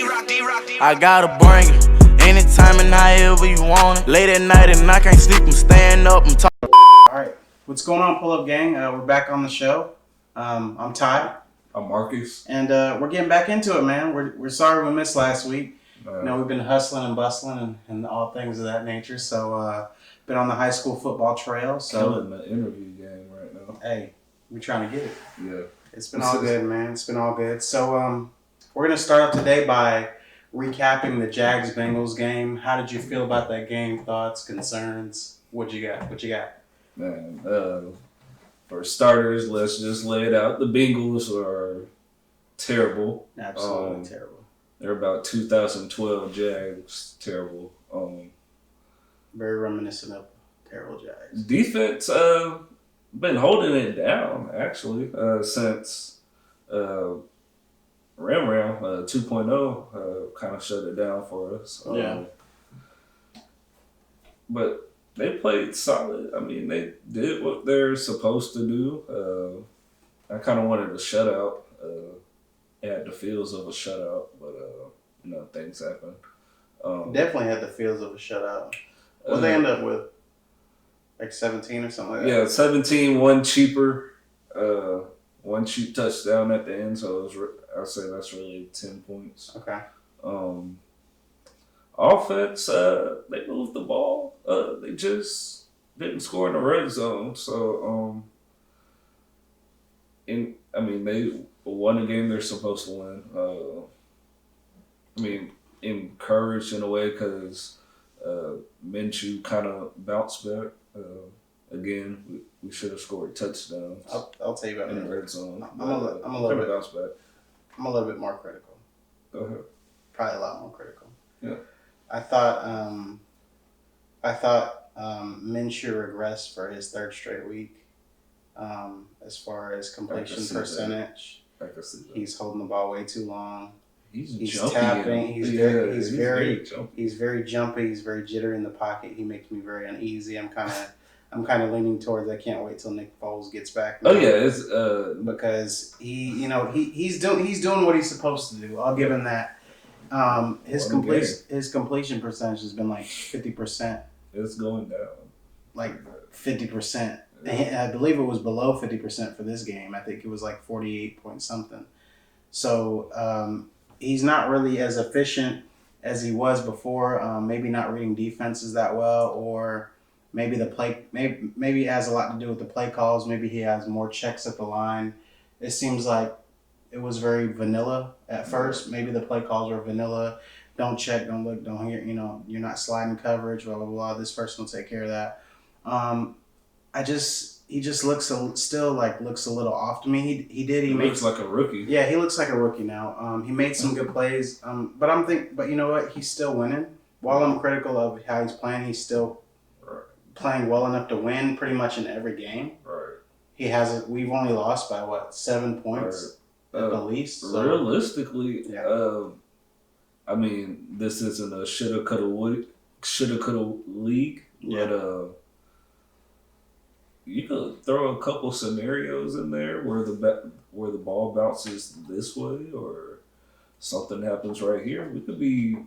I gotta bring it anytime and however you want it. Late at night and I can't sleep, I'm staying up, I'm talking. Alright, what's going on, Pull Up Gang? We're back on the show. I'm Ty. I'm Marcus. And we're getting back into it, man. We're sorry we missed last week. We've been hustling and bustling and all things of that nature. So, been on the high school football trail. So killing the interview game right now. Hey, we're trying to get it. Yeah. It's been all good, man. It's been all good. So, we're going to start off today by recapping the Jags Bengals game. How did you feel about that game? Thoughts, concerns? What you got? Man, for starters, let's just lay it out. The Bengals are terrible. Absolutely terrible. They're about 2012 Jags terrible. Very reminiscent of terrible Jags. Defense been holding it down actually since Ram 2.0 kind of shut it down for us. But they played solid. I mean, they did what they're supposed to do. I kind of wanted a shutout. It had the feels of a shutout, but things happen. Definitely had the feels of a shutout. What they end up with? Like 17 or something like that? Yeah, 17, one cheaper, one cheap touchdown at the end. So I'd say that's really 10 points. Okay. Offense, they moved the ball. They just didn't score in the red zone. So, they won a game they're supposed to win. Encouraged in a way because Minshew kind of bounced back. Again, we should have scored touchdowns. I'll tell you about in that. the red zone. I'm a little bit bounce back. I'm a little bit more critical. Go ahead. Probably a lot more critical. Yeah. I thought Minshew regressed for his third straight week. As far as completion percentage, I can see that. He's holding the ball way too long. He's jumpy, tapping. He's very jumpy. He's very jittery in the pocket. He makes me very uneasy. I'm kind of leaning towards. I can't wait till Nick Foles gets back now. Oh yeah, it's because he's doing what he's supposed to do. I'll give him that. His completion percentage has been like 50%. It's going down. Like 50%. I believe it was below 50% for this game. I think it was like 48 point something. So he's not really as efficient as he was before. Maybe not reading defenses that well, or maybe maybe it has a lot to do with the play calls. Maybe he has more checks at the line. It seems like it was very vanilla at first. Maybe the play calls were vanilla. Don't check, don't look, don't hear. You're not sliding coverage. Blah blah blah. This person will take care of that. He just looks a little off to me. He looks like a rookie. Yeah, he looks like a rookie now. He made some good plays. But you know what? He's still winning. While I'm critical of how he's playing, he's still playing well enough to win pretty much in every game. Right. We've only lost by 7 points at the least. So. Realistically, yeah. This isn't a shoulda coulda league. Yeah. But you could throw a couple scenarios in there where the ball bounces this way or something happens right here. We could be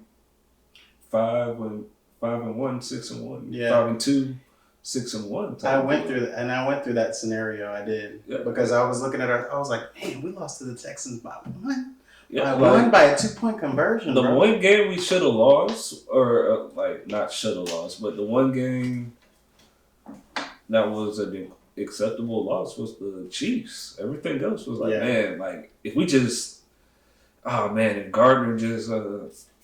5-1, 6-1, yeah. 5-2, 6-1. I went through that scenario. I did because I was looking at I was like, man, we lost to the Texans by 1. Yeah, by a 2-point conversion. The one game we should have lost, or not should have lost, but the one game that was an acceptable loss was the Chiefs. Everything else was if we just, if Gardner just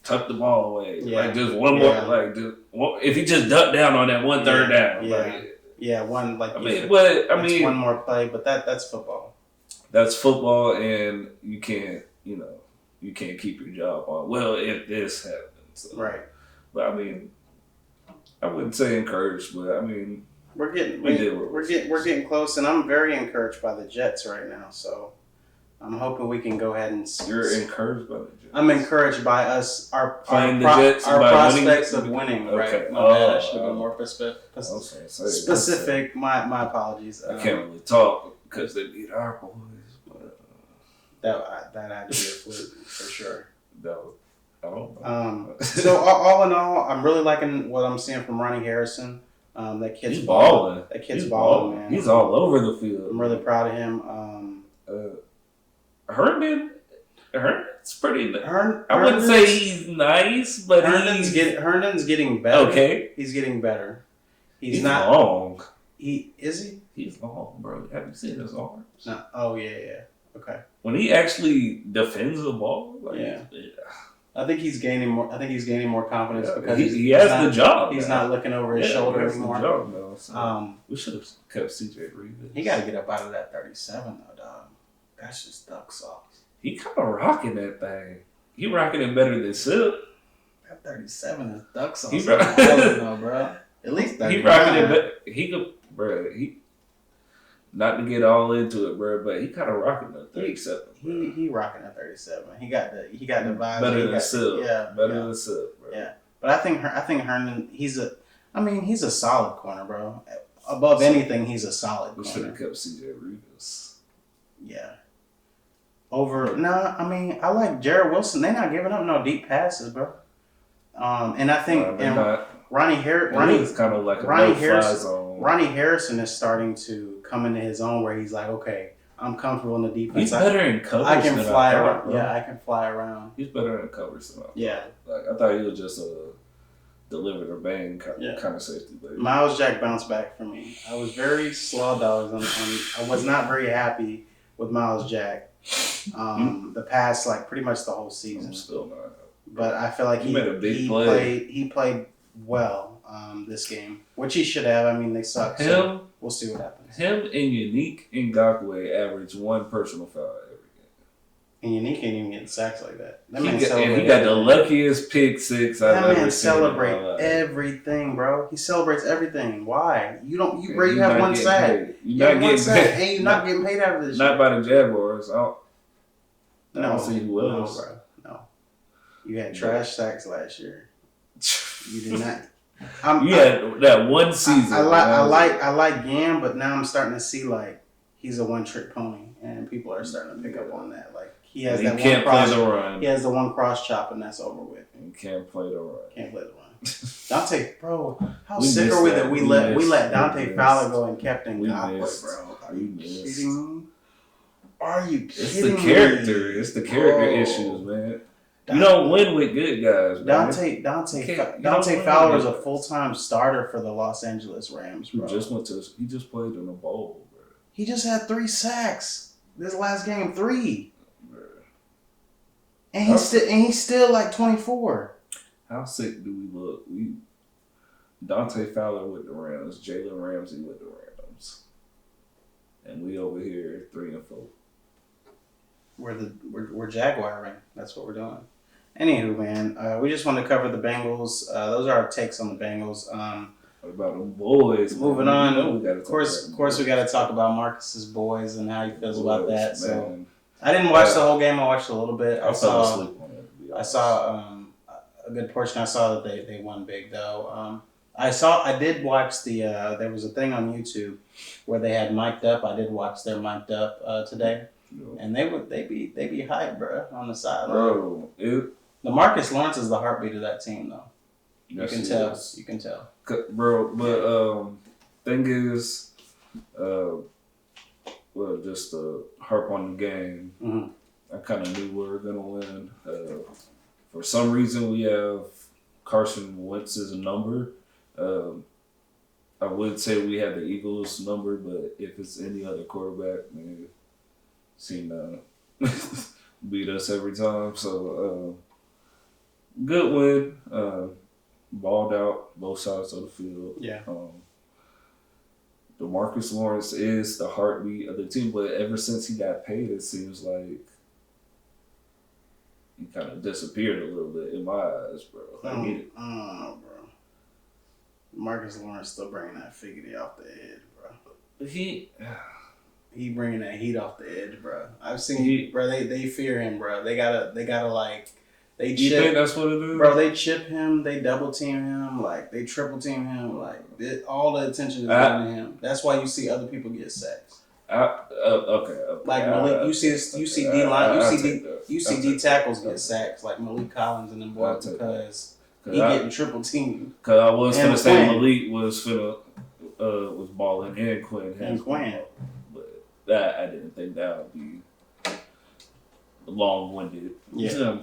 tucked the ball away, just one more, if he just ducked down on that one third down, one more play, but that's football. That's football, and you can't keep your job on. Well, if this happens, right? But I wouldn't say encouraged, but We're getting close, and I'm very encouraged by the Jets right now. So I'm hoping we can go ahead and. You're encouraged by the Jets. I'm encouraged by us. Our Jets our prospects of winning. Okay. Right. My bad. I should have been more specific. My apologies. I can't really talk because they beat our boys. But that had to be a fluke for sure. I don't know. So all in all, I'm really liking what I'm seeing from Ronnie Harrison. That kid's He's balling. That kid's balling, man. He's all over the field. I'm really proud of him. Herndon's pretty. I wouldn't Herndon's, say he's nice, but Herndon's getting better. Okay, he's getting better. He's not long. Is he? He's long, bro. Have you seen his arms? No. Oh yeah. Okay. When he actually defends the ball, I think he's gaining more confidence because he has the job. He's not looking over his shoulder anymore. The job now, so we should have kept CJ Reeves. He got to get up out of that 37 though, dog. That's just duck sauce. He kind of rocking that thing. He rocking it better than Sip. That 37 is duck sauce. He bro. At least 39. He rocking it better. He could, bro. Not to get all into it, bro, but he kind of rocking that 37. He rocking that 37. He got the vibe. Better than Sip. Yeah, better than Sip, bro. Yeah, but I think Herndon. He's a solid corner, bro. Above anything, he's a solid corner. We should have kept CJ Reeves. Yeah. I like Jared Wilson. They're not giving up no deep passes, bro. And I think Ronnie is kind of like a no-fly zone. Ronnie Harrison is starting to come into his own where he's like, okay, I'm comfortable in the defense. He's better in coverage. I can fly around. Bro. Yeah, I can fly around. He's better in coverage than I thought. Yeah. Like I thought he was just a deliver or bang kind of safety. But Myles Jack bounced back for me. I was very slaw dogs on I was not very happy with Myles Jack. The past pretty much the whole season. I'm still not. But I feel like he made a big play. He played well this game, which he should have. I mean, they suck. So we'll see what happens. Him and Unique Ngakoue average one personal foul every game. And Unique ain't even getting sacks like that. He got the luckiest pick six I've ever seen. That man celebrate everything, bro. He celebrates everything. Why? You have one sack. You have one sack, and you're not getting paid after this. Not by the Jaguars. I don't see who else. No, bro. No. You had trash sacks last year. You did not. You had that one season. I like Yam, but now I'm starting to see he's a one-trick pony, and people are starting to pick up on that. He has that one cross. Play the run. He has the one cross chop, and that's over with. He can't play the run. Can't play the run. Dante, bro, how sick are we that we let Dante Fowler go and kept Ngakoue, bro? Are you kidding me? Are you kidding me? It's the character issues, man. You don't win with good guys, bro. Dante Fowler is a full-time starter for the Los Angeles Rams, bro. He just played in a bowl, bro. He just had 3 sacks this last game, 3. And he's still 24. How sick do we look? Dante Fowler with the Rams, Jalen Ramsey with the Rams, and we over here 3-4. We're Jaguaring. That's what we're doing. Anywho, man, we just want to cover the Bengals. Those are our takes on the Bengals. What about the boys? Moving on. Of course, we got to talk about Marcus's boys and how he feels about that. Man. So I didn't watch the whole game. I watched a little bit. I fell asleep on it. I saw a good portion. I saw that they won big though. I did watch the. There was a thing on YouTube where they had mic'd up. I did watch their mic'd up today. And they be hyped, bro, on the sideline. Bro, the Marcus Lawrence is the heartbeat of that team, though. You can tell. You can tell, bro. But thing is, just to harp on the game, I kind of knew we were gonna win. For some reason, we have Carson Wentz's number. I would say we have the Eagles' number, but if it's any other quarterback, man. Seem to beat us every time. So, good win. Balled out both sides of the field. Yeah. DeMarcus Lawrence is the heartbeat of the team, but ever since he got paid, it seems like he kind of disappeared a little bit in my eyes, bro. I don't know, bro. Marcus Lawrence still bringing that figurity off the edge, bro. He bringing that heat off the edge, bro. I've seen, bro. They fear him, bro. They gotta they chip. You think that's what it is, bro? They chip him. They double team him. They triple team him. All the attention is going to him. That's why you see other people get sacks. Okay. Like Malik, you see D line, you see D tackles get sacks like Malik Collins and them boys because he getting triple teamed. Because I was gonna say Malik was balling and Quinn has Quinn, but that I didn't think that would be long-winded. Yeah,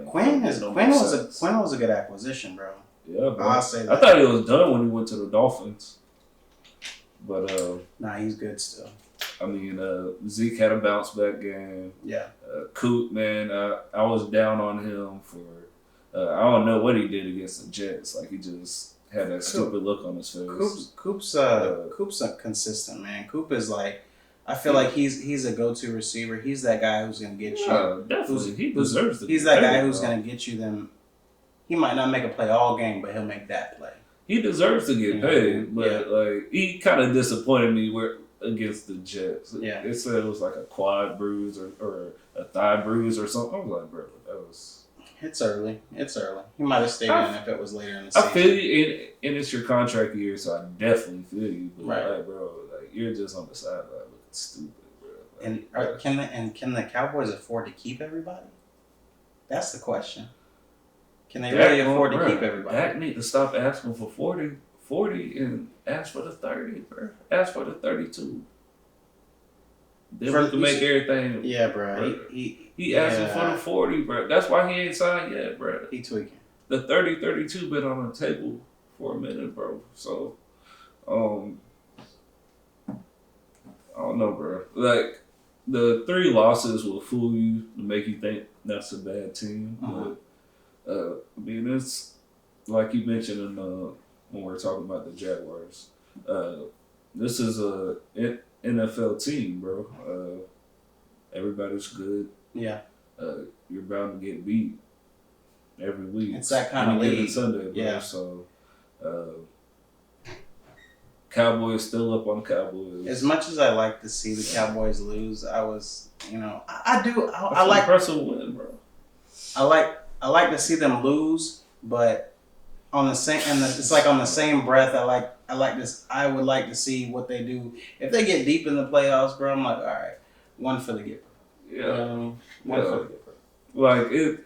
Quinn was a good acquisition, bro. Yeah, bro. I'll say that. I thought he was done when he went to the Dolphins, but nah, he's good still. I mean, Zeke had a bounce back game. Yeah. Coop, man, I was down on him for I don't know what he did against the Jets. Like he just had that stupid look on his face. Coop's a consistent man. Coop is like, I feel like he's a go-to receiver. He's that guy who's gonna get you. Definitely, he deserves. He's that guy who's gonna get you them. He might not make a play all game, but he'll make that play. He deserves to get paid, but like he kind of disappointed me against the Jets. Yeah, it said it was like a quad bruise or a thigh bruise or something. I was like, bro, that was. It's early. He might have stayed in if it was later in the season. I feel you, and it's your contract year, so I definitely feel you. But right, like, bro, like you're just on the sideline looking stupid, bro. Like, can the Cowboys afford to keep everybody? That's the question. Can they really afford to keep everybody? Dak need to stop asking for 40 and ask for the 30, bro. Ask for the 32. Then we can make everything. Yeah, bro. He asking for the 40, bro. That's why he ain't signed yet, bro. He tweaking. The 30-32 been on the table for a minute, bro. So, I don't know, bro. Like, the 3 losses will fool you to make you think that's a bad team. Uh-huh. But, I mean, it's like you mentioned when we were talking about the Jaguars. This is a NFL team, bro. Everybody's good. Yeah. You're bound to get beat every week. It's that kind of league. Sunday, bro. Yeah. So, Cowboys still up on Cowboys. As much as I like to see the Cowboys lose, I was, I do. I like like impressive win, bro. I like to see them lose, but on the same, it's like on the same breath. I like this. I would like to see what they do if they get deep in the playoffs, bro. I'm like, all right, one for the Gipper. Yeah, one for the Gipper. Like it.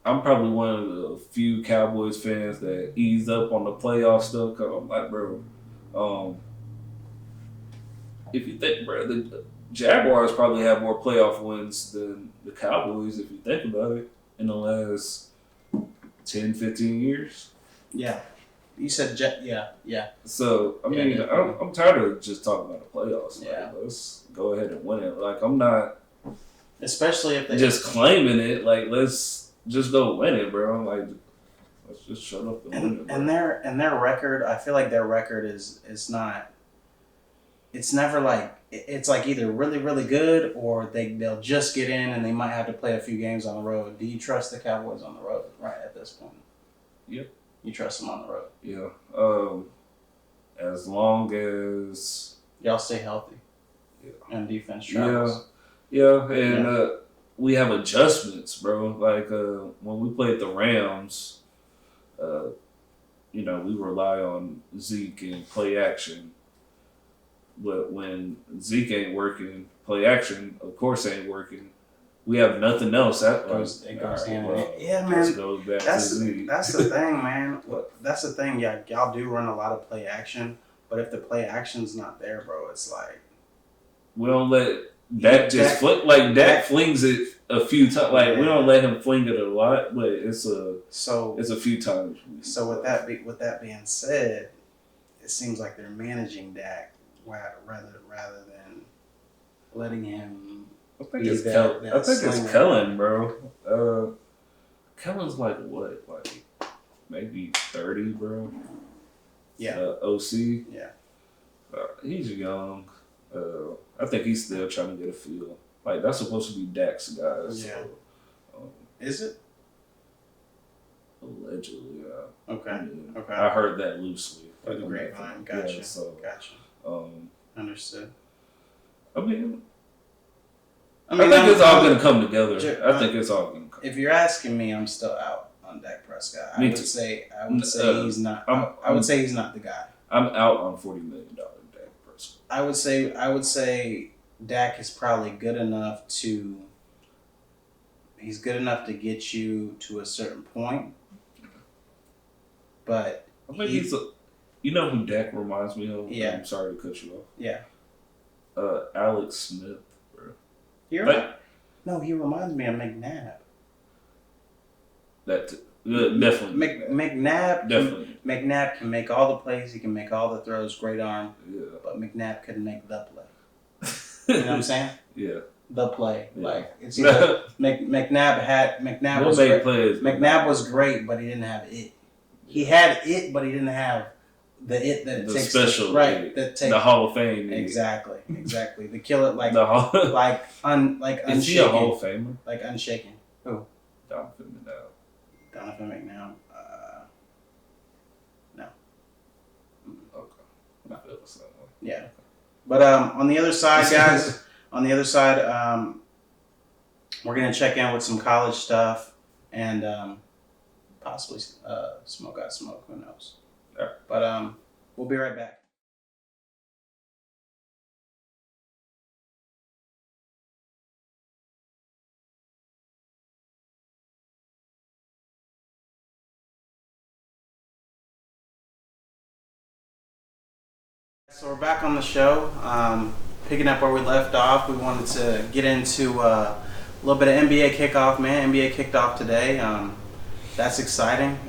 I'm probably one of the few Cowboys fans that ease up on the playoff stuff. Cause I'm like, bro, if you think, bro, the Jaguars probably have more playoff wins than the Cowboys. If you think about it, in the last 10, 15 years. Yeah. You said yeah. So, I mean, I'm tired of just talking about the playoffs. Yeah. Like, let's go ahead and win it. Like, I'm not... Especially if they... just claiming it. Like, let's just go win it, bro. I'm like, let's just shut up and win it, bro. And their record, I feel like their record is not... It's never like... It's like either really, really good or they'll just get in and they might have to play a few games on the road. Do you trust the Cowboys on the road right at this point? Yep. You trust them on the road? Yeah. As long as... Y'all stay healthy. Yeah. And defense travels. Yeah. And we have adjustments, bro. Like, when we played the Rams, we rely on Zeke and play action. But when Zeke ain't working, play action, of course, ain't working. We have nothing else. It goes hand in hand. Yeah, man. Goes back that's to Zeke. That's the thing, man. That's the thing. Yeah, y'all do run a lot of play action, but if the play action's not there, bro, it's like we don't let Dak just fling. Like Dak flings it a few times. Like we don't let him fling it a lot, but it's a few times. So with that being said, it seems like they're managing Dak rather than letting him. I think it's Kellen, bro. Kellen's like what? Like maybe 30, bro. Yeah. OC. Yeah. He's young. I think he's still trying to get a feel. Like that's supposed to be Dak's guys. Yeah. So, is it? Allegedly, yeah. Okay. Okay. I heard that loosely. Through the grapevine. Gotcha. Yeah, so, gotcha. Understood. I think it's all going to come together. I think it's all going to come. If you're asking me, I'm still out on Dak Prescott. I would say he's not. I would say he's not the guy. I'm out on $40 million Dak I would say Dak is probably good enough to. He's good enough to get you to a certain point, but you know who Dak reminds me of? Yeah. I'm sorry to cut you off. Yeah. Alex Smith, bro. No, he reminds me of McNabb. Definitely. McNabb. Definitely. McNabb can make all the plays. He can make all the throws. Great arm. Yeah. But McNabb couldn't make the play. You know what I'm saying? Yeah. The play. Yeah. Like it's either McNabb was great. McNabb was great, but he didn't have it. He had it, but he didn't have the it that it the takes. Special, That takes the Hall of Fame. Exactly. The killer, like the like unshaken. Is he a Hall of Famer? Like unshaken. Who? Donovan McNabb. Donovan McNabb. No. Okay. I feel the same way. Yeah. But on the other side, guys, we're gonna check in with some college stuff and possibly smoke out smoke. Who knows? Yeah. But we'll be right back. So we're back on the show. Picking up where we left off, we wanted to get into a little bit of NBA kickoff, man. NBA kicked off today. That's exciting.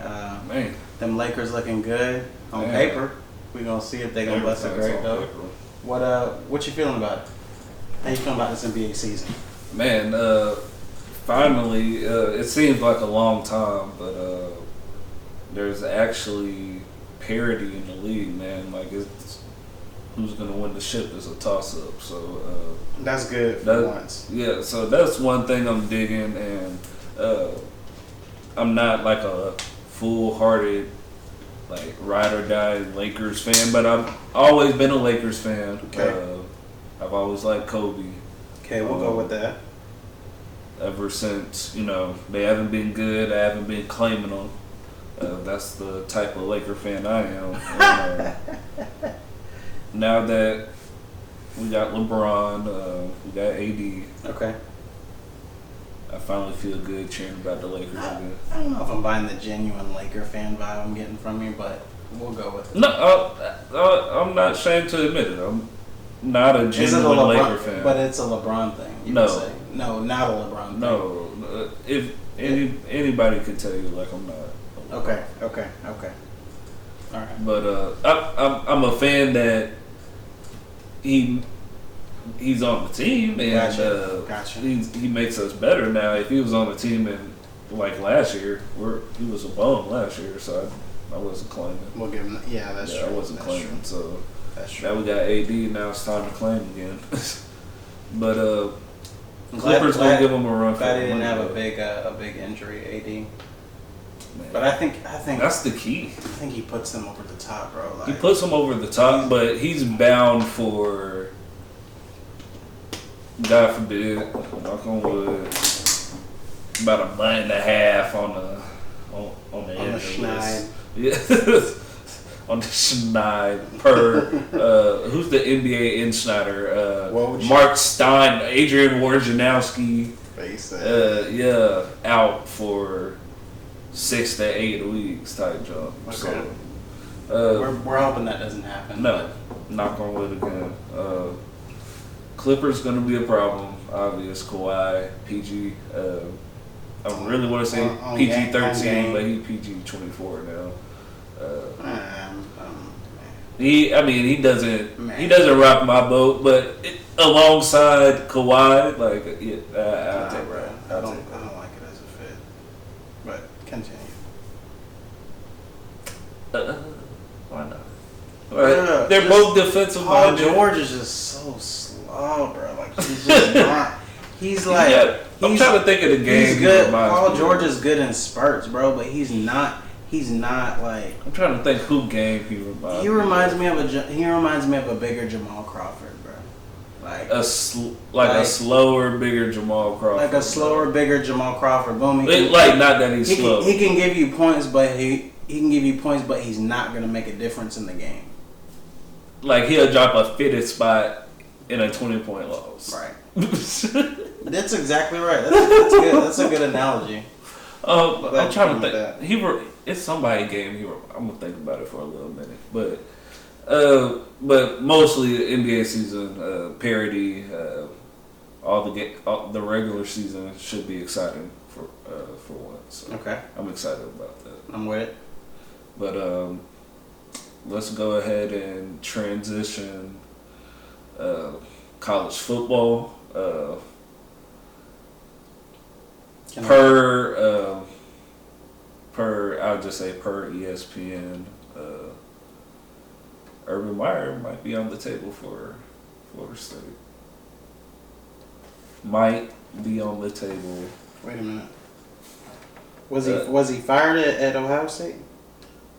Man. Them Lakers looking good on paper. We're gonna see if they're gonna bust a great though. What you feeling about it? How you feeling about this NBA season? Man, finally, it seems like a long time, but there's actually parity in the league, man. Like it's who's gonna win the ship is a toss up. So that's good for once. Yeah, so that's one thing I'm digging, and I'm not like a full-hearted like ride or die Lakers fan, but I've always been a Lakers fan. Okay. I've always liked Kobe. Okay, we'll go with that. Ever since, they haven't been good, I haven't been claiming them. That's the type of Laker fan I am. And, now that we got LeBron, we got AD. Okay. I finally feel good cheering about the Lakers again. I don't know if I'm buying the genuine Laker fan vibe I'm getting from you, but we'll go with it. No, I'm not ashamed to admit it. I'm not a genuine Laker fan. But it's a LeBron thing, you would say. No, not a LeBron thing. No. If anybody could tell you, like, I'm not. Okay. All right. But I'm a fan that he's on the team, and Gotcha. he makes us better now. If he was on the team in like last year, he was a bum last year, so I wasn't claiming. We'll give him. Yeah, that's true. I wasn't claiming. True. So that's true. now we got AD. Now it's time to claim again. But Clippers gonna give him a run. Glad he didn't have a big injury, AD. Man. But I think that's the key. I think he puts them over the top, bro. Like, he puts them over the top, but he's bound for, God forbid, knock on wood, about a month and a half on the schneid. Yeah, on the schneid per who's the NBA insider? Mark Stein, Adrian Wojnarowski. Out for 6 to 8 weeks type jump. Okay. So, we're hoping that doesn't happen. No, knock on wood again. Clippers going to be a problem. Obvious. Kawhi, PG. I really want to say PG-13, but he PG-24 now. He doesn't rock my boat, but alongside Kawhi, like I'll take it. I don't like it as a fit, but continue. Why not? They're both defensive minded. Paul George is just so slow, bro. Like he's just not. He's like I'm trying to think of the game. He's good. Paul George is good in spurts, bro, but he's not. He's not like. I'm trying to think who game he reminds. He reminds me of a bigger Jamal Crawford, bro. Like a slower, bigger Jamal Crawford. Like a slower, bigger Jamal Crawford. Boom. Not that he's slow. He can give you points, but he can give you points, but he's not gonna make a difference in the game. like he'll drop a fitted spot in a 20-point loss. Right. That's exactly right. That's good. That's a good analogy. I'm trying to think. It's somebody game. I'm gonna think about it for a little minute, but mostly the NBA season parody. All the regular season should be exciting for once. So Okay. I'm excited about that. I'm with it. But let's go ahead and transition college football. I'll just say per ESPN, Urban Meyer might be on the table for Florida State. Might be on the table. Wait a minute. Was he fired at Ohio State?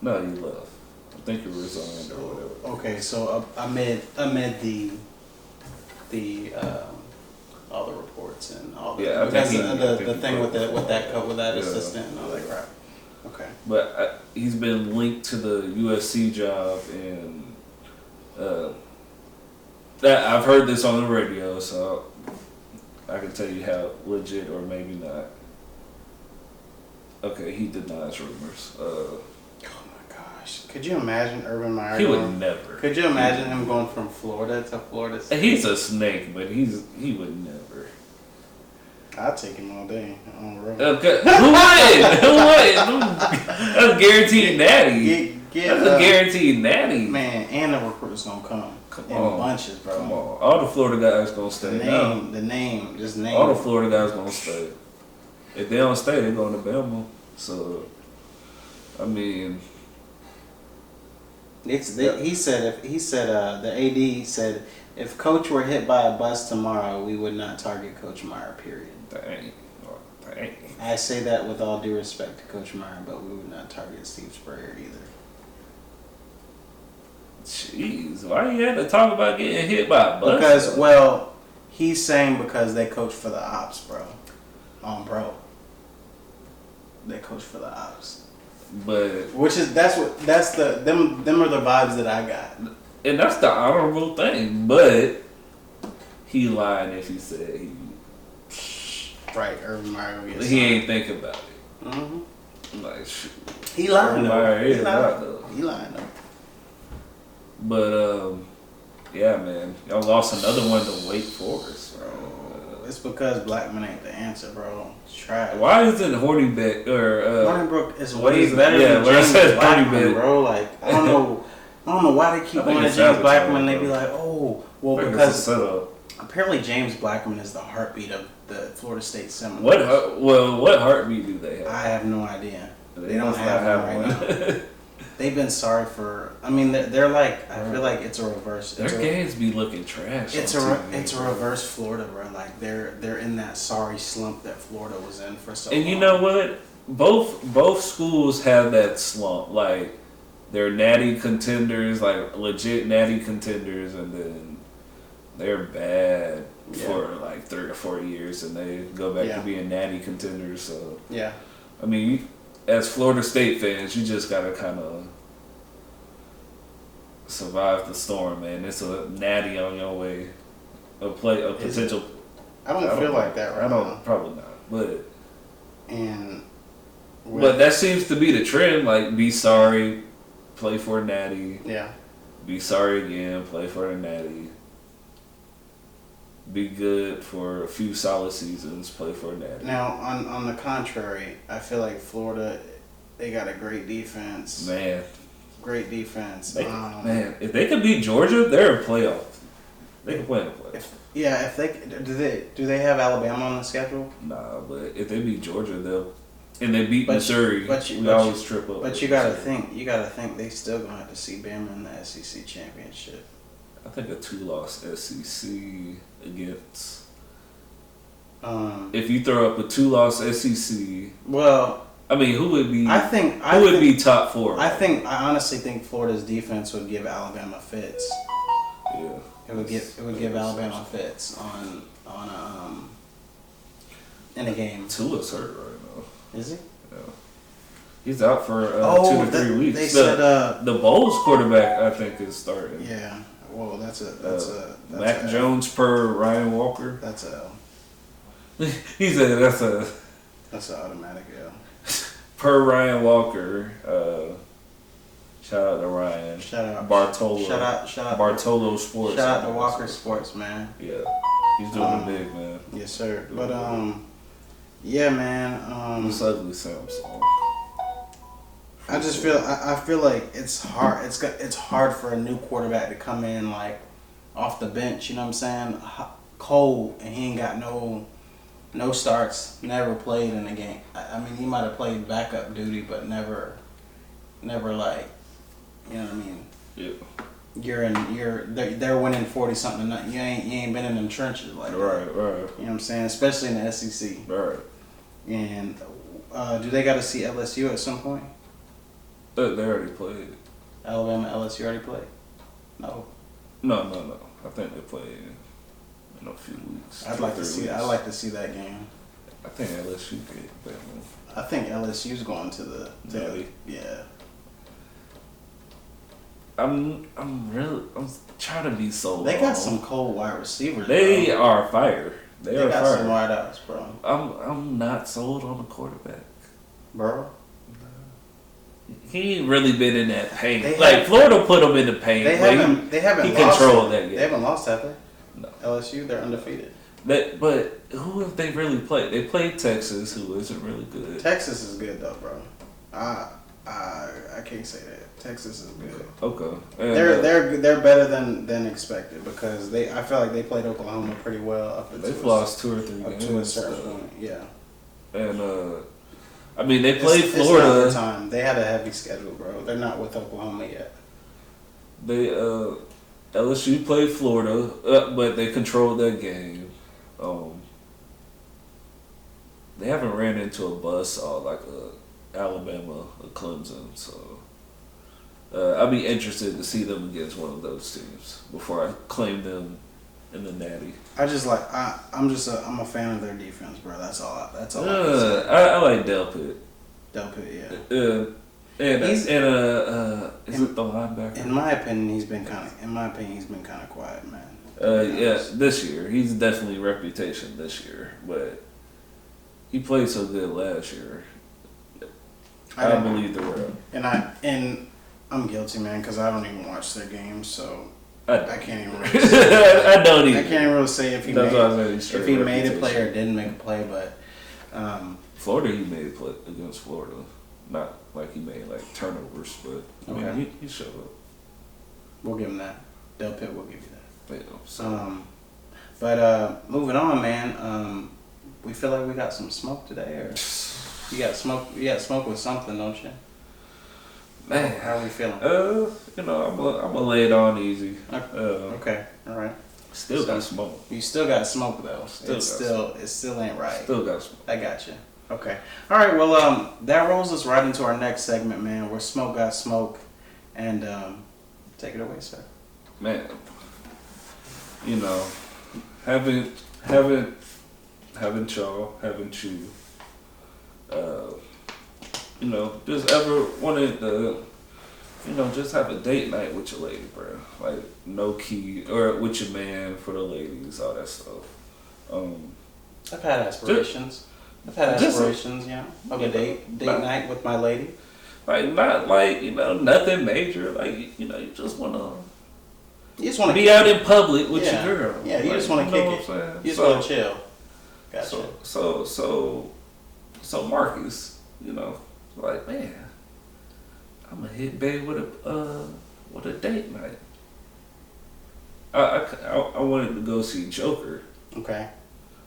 No, he left. I think he resigned or whatever. Okay, so amid the all the reports and all the the thing with that assistant and all that crap. Okay. But he's been linked to the USC job, and that I've heard this on the radio, so I can tell you how legit or maybe not. Okay, he denies rumors. Oh my gosh! Could you imagine Urban Meyer? He would never. Could you imagine him going from Florida to Florida State? He's a snake, but he would never. I'd take him all day on the road. Okay. Who would? That's guaranteed natty. That's a guaranteed natty. Man, and the recruiters gonna come in bunches, bro. Come on. All the Florida guys gonna stay. The name. All the Florida guys gonna stay. If they don't stay, they going to Bama. So, I mean, he said the AD said if Coach were hit by a bus tomorrow, we would not target Coach Meyer. Period. Dang. I say that with all due respect to Coach Meyer, but we would not target Steve Spurrier either. Jeez, why you had to talk about getting hit by a bus? Because, he's saying because they coach for the ops, bro. Bro. They coach for the ops. But them are the vibes that I got. And that's the honorable thing, but he lied if he said he right, Urban Meyer will get he ain't think about it. Mm-hmm. Like shoot. He lying though. He lying though. But yeah, man, y'all lost another one to Wake Forest, bro. It's because Blackman ain't the answer, bro. It's trash. Why isn't Hornibrook or Hornibrook is way better than James Blackman, bro? Like I don't know why they keep going to James Blackman. They be like, oh, well, because apparently James Blackman is the heartbeat of the Florida State Seminoles. What heartbeat do they have? I have no idea. They don't have one right now. They've been sorry for. I mean, they're like. I feel like it's a reverse. Their games be looking trash. It's a reverse Florida, bro. Like they're in that sorry slump that Florida was in for so long. And you know what? Both schools have that slump. Like they're natty contenders, like legit natty contenders, and then they're bad for like 3 or 4 years, and they go back to being natty contenders. So yeah, I mean, as Florida State fans, you just gotta kind of survive the storm, man. It's a natty on your way, a potential. I don't feel like that right now. Probably not, but but that seems to be the trend. Like, be sorry, play for a natty. Yeah. Be sorry again, play for a natty. Be good for a few solid seasons, play for a natty. Now, on the contrary, I feel like Florida, they got a great defense. Man. Great defense. Man, if they could beat Georgia, they're a playoff. They can play in the playoffs. If they do they have Alabama on the schedule? Nah, but if they beat Georgia, they beat Missouri. We always trip up. But you gotta think they still gonna have to see Bama in the SEC championship. I think a 2-loss SEC against. If you throw up a 2-loss SEC, well, I mean, who would be? Who would be top 4? I honestly think Florida's defense would give Alabama fits. Yeah, it would give Alabama fits in a game. Tua's hurt right now. Is he? Yeah. He's out for 2 to 3 weeks. They said the Bowls quarterback, I think, is starting. Yeah. Well, that's Mac Jones per Ryan Walker. That's a. He said that's an automatic L. Per Ryan Walker. Shout out to Ryan. Shout out Bartolo. Shout out Bartolo Sports. Shout out to Walker Sports, man. Yeah, he's doing it big, man. Yes, sir. But yeah, man. It's ugly Samsung. I just feel I feel like it's hard. It's hard for a new quarterback to come in like off the bench. You know what I'm saying? Cold, and he ain't got no starts. Never played in a game. I mean, he might have played backup duty, but never like, you know what I mean? Yeah. They're winning 40 something. You ain't been in them trenches like right. You know what I'm saying? Especially in the SEC. Right. And do they got to see LSU at some point? They already played. Alabama, LSU already played? No. No. I think they played in a few weeks. I'd like to see that game. I think LSU get that one. I think LSU's going to the yeah. I'm trying to be so. They got some cold wide receivers. They bro. are fire. They are got fire. some wideouts, bro. I'm not sold on the quarterback, bro. He ain't really been in that paint. Florida put him in the paint. They haven't. He controlled that game. They haven't lost, have they? No. LSU, they're undefeated. But who have they really played? They played Texas, who isn't really good. Texas is good though, bro. I can't say that. Texas is good. Okay. And, they're better than expected because I feel like they played Oklahoma pretty well they've lost 2 or 3 games up to a certain point. Yeah. And I mean they played Florida. It's not time. They had a heavy schedule, bro. They're not with Oklahoma yet. They LSU played Florida, but they controlled that game. They haven't ran into a bus or like a Alabama or Clemson, so I'll be interested to see them against one of those teams before I claim them in the Natty. I'm a fan of their defense, bro. That's all. I can say. I like Delpit. Yeah. Is it the linebacker? In my opinion, he's been kind of quiet, man. Yeah, this year he's definitely reputation this year, but he played so good last year. I believe the word. And I'm guilty, man, because I don't even watch their games, so I can't even. Really I don't either. I can't even really say if he made a play or didn't make a play, but Florida, he made a play against Florida. Not like he made like turnovers, but I mean, he showed up. We'll give him that. Del Pitt will give you that. Yeah, so. But moving on, man. We feel like we got some smoke today, or you got smoke? You got smoke with something, don't you? Man, how are we feeling? I'm gonna lay it on easy. Okay, all right. Still got smoke. You still got smoke though. It still ain't right. Still got smoke. I got you. Okay. All right. Well, that rolls us right into our next segment, man. Where smoke got smoke, and take it away, sir. Man, haven't you, just ever wanted to, just have a date night with your lady, bro? Like, no key, or with your man for the ladies, all that stuff. I've had aspirations. Of a date night with my lady. Like, not like, nothing major. Like, you just want to. You just want to be out in public with your girl. Yeah, you just want to kick it. You just want to chill. Gotcha. So Marcus, like, man, I'm gonna hit babe with a date night. I wanted to go see Joker. Okay.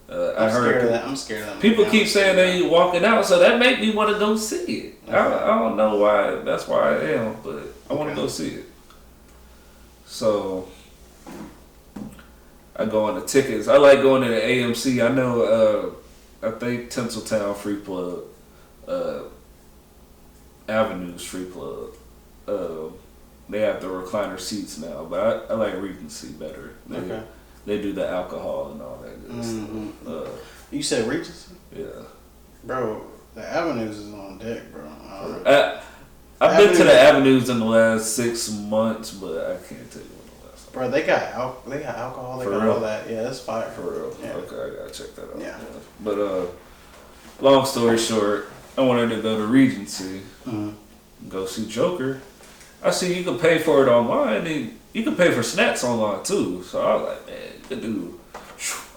I'm scared of that. People keep saying they walking out, so that make me want to go see it. Okay. I don't know why. That's why I am, but I want to go see it. So I go on the tickets. I like going to the AMC. I know. I think Tinseltown free plug, Avenues free plug. They have the recliner seats now, but I like Regency better. They do the alcohol and all that good stuff. You said Regency? Yeah. Bro, the Avenues is on deck, bro. I've been to the avenues in the last 6 months, but I can't tell you when the last time. Bro, they got alcohol, they got all that. Yeah, that's fire. For real? Yeah. Okay, I gotta check that out. Yeah. But long story short, I wanted to go to Regency, go see Joker. I see you can pay for it online, and you can pay for snacks online too. So I was like, man, you can do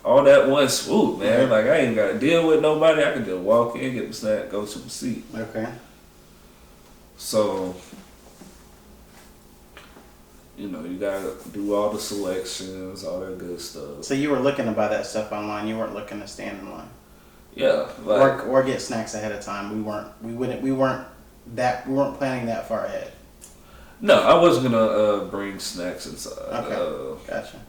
all that one swoop, man. Like I ain't gotta deal with nobody. I can just walk in, get the snack, go to the seat. Okay. So, you know, you gotta do all the selections, all that good stuff. So you were looking to buy that stuff online. You weren't looking to stand in line. Yeah, like, or get snacks ahead of time. We weren't planning that far ahead. No, I wasn't gonna bring snacks inside. Okay, gotcha.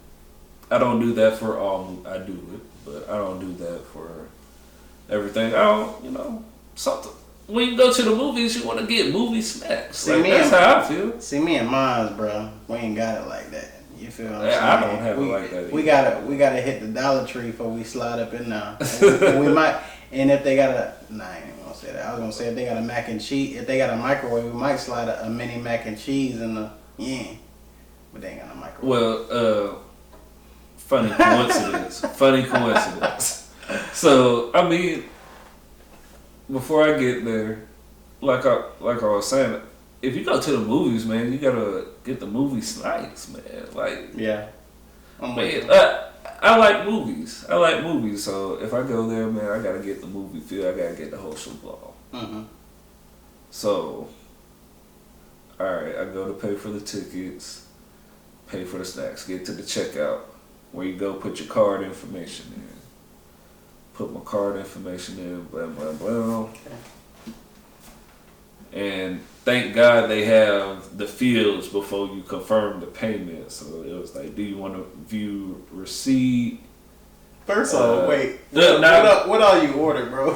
I don't do that for all. I do it, but I don't do that for everything. I don't, you know, something. When you go to the movies, you want to get movie snacks. See, like, that's how I feel. See, me and mine, bro, we ain't got it like that. You feel what I'm saying? I don't have it like that either. We gotta hit the Dollar Tree before we slide up in there. And we might, and if they got I ain't even gonna say that. I was gonna say if they got a mac and cheese, if they got a microwave, we might slide a mini mac and cheese in the but they ain't got a microwave. Well, funny coincidence. So I mean, before I get there, like I was saying, if you go to the movies, man, you gotta get the movie snacks, man. Like, yeah, I like movies. So if I go there, man, I gotta get the movie feel. I gotta get the whole shablam. Mm-hmm. So, all right, I go to pay for the tickets, pay for the snacks, get to the checkout, where you go put your card information in. Put my card information in, blah, blah, blah. Okay. And thank God they have the fields before you confirm the payment. So it was like, do you want to view receipt? First of all, wait. What all you ordered, bro?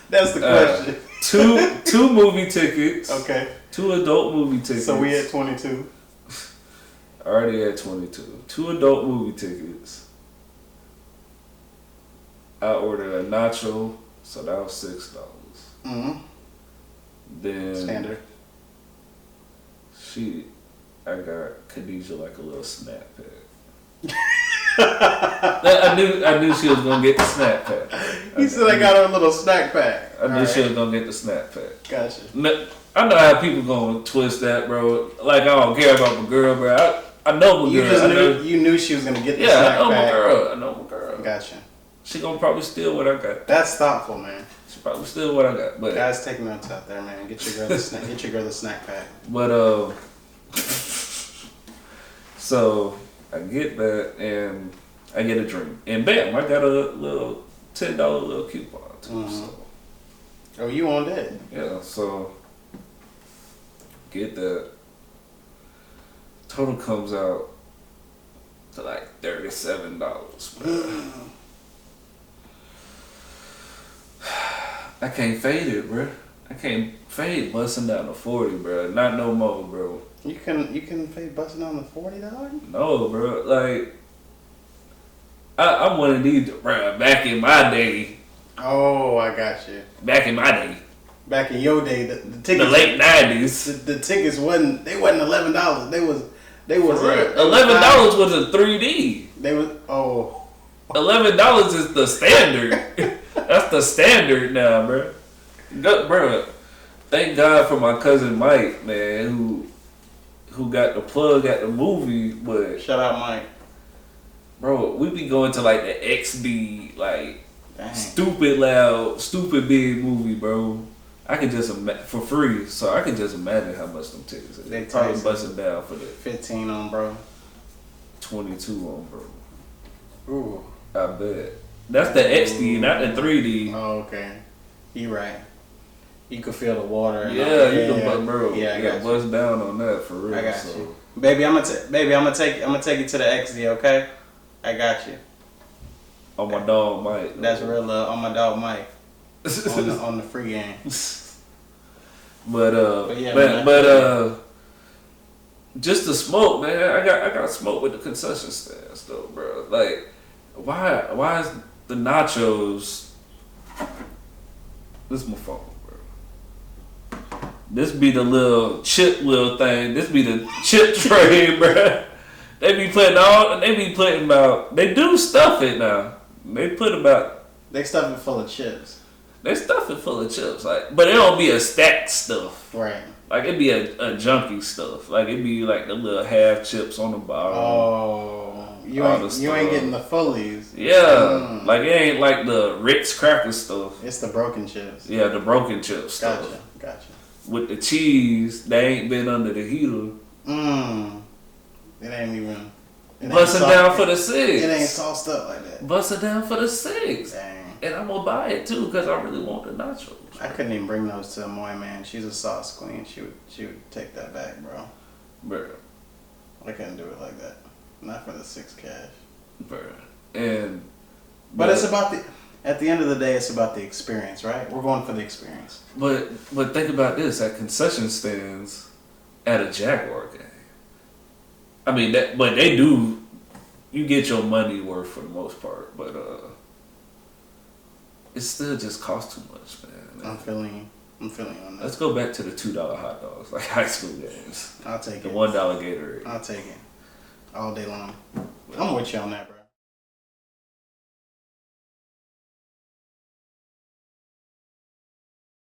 That's the question. Two movie tickets. Okay. 2 adult movie tickets. So we had 22. I already had 22. 2 adult movie tickets. I ordered a nacho, so that was $6. Mm-hmm. Then standard. I got Khadijah like a little snack pack. I knew she was gonna get the snack pack. He said I got her a little snack pack. I knew she was gonna get the snack pack. Gotcha. I know how people gonna twist that, bro. Like I don't care about my girl, bro. I know my girl. You knew she was gonna get the snack pack. I know my girl. Gotcha. She gonna probably steal what I got. That's thoughtful, man. She probably steal what I got. But guys, take notes out there, man. Get your girl the snack. Get your girl the snack pack. But so I get that and I get a drink and bam, I got a little $10 little coupon too. Mm-hmm. So. Oh, you on that? Yeah. So get that. Total comes out to like $37. I can't fade it, bro. I can't fade busting down to 40, bro. Not no more, bro. You can fade busting down the $40? No, bro. Like I'm one of these, bro. Back in my day. Oh, I got you. Back in my day. Back in your day, the tickets. The late '90s. The tickets wasn't $11. They was $11 was a 3D. They was $11 is the standard. That's the standard now, bro. Bro, thank God for my cousin Mike, man, who got the plug at the movie. But shout out Mike, bro. We be going to like the XD, like dang, stupid loud, stupid big movie, bro. I can just for free, so I can just imagine how much them tickets are. They probably busting down for that. 15 on, bro. 22 on, bro. Ooh, I bet. That's the XD, not the 3D. Oh, okay. You right. You could feel the water. Yeah, you can, bro. Yeah, I got bust down on that for real. I got you, baby. I'm gonna take you to the XD, okay? I got you. On my dog Mike. That's real love. On my dog Mike. on the free game. But just the smoke, man. I got smoke with the concession stands though, bro. Like, why is the nachos? This is my phone, bro. This be the little chip little thing. This be the chip tray, bruh. They be putting about. They do stuff it now. They stuff it full of chips. They stuff it full of chips, like, but it don't be a stacked stuff. Right. Like it be a junky stuff. Like it be like the little half chips on the bottom. Oh, you ain't getting the fullies. Yeah, like it ain't like the Ritz cracker stuff. It's the broken chips. Yeah, the broken chips stuff. Gotcha. With the cheese, they ain't been under the heater. It ain't even. Busting down for the 6. It ain't sauced up like that. Busting down for the 6. Dang. And I'm gonna buy it too because I really want the nachos. I couldn't even bring those to Amoy, man. She's a sauce queen. She would take that back, bro. Bruh. I couldn't do it like that. Not for the 6 cash. Bruh. But it's about at the end of the day, it's about the experience, right? We're going for the experience. But think about this: at concession stands at a Jaguar game. I mean, but they do. You get your money worth for the most part, but it still just costs too much, man. I'm feeling you on that. Let's go back to the $2 hot dogs, like high school games. I'll take the it. $1 Gatorade. I'll take it all day long. I'm with you on that, bro.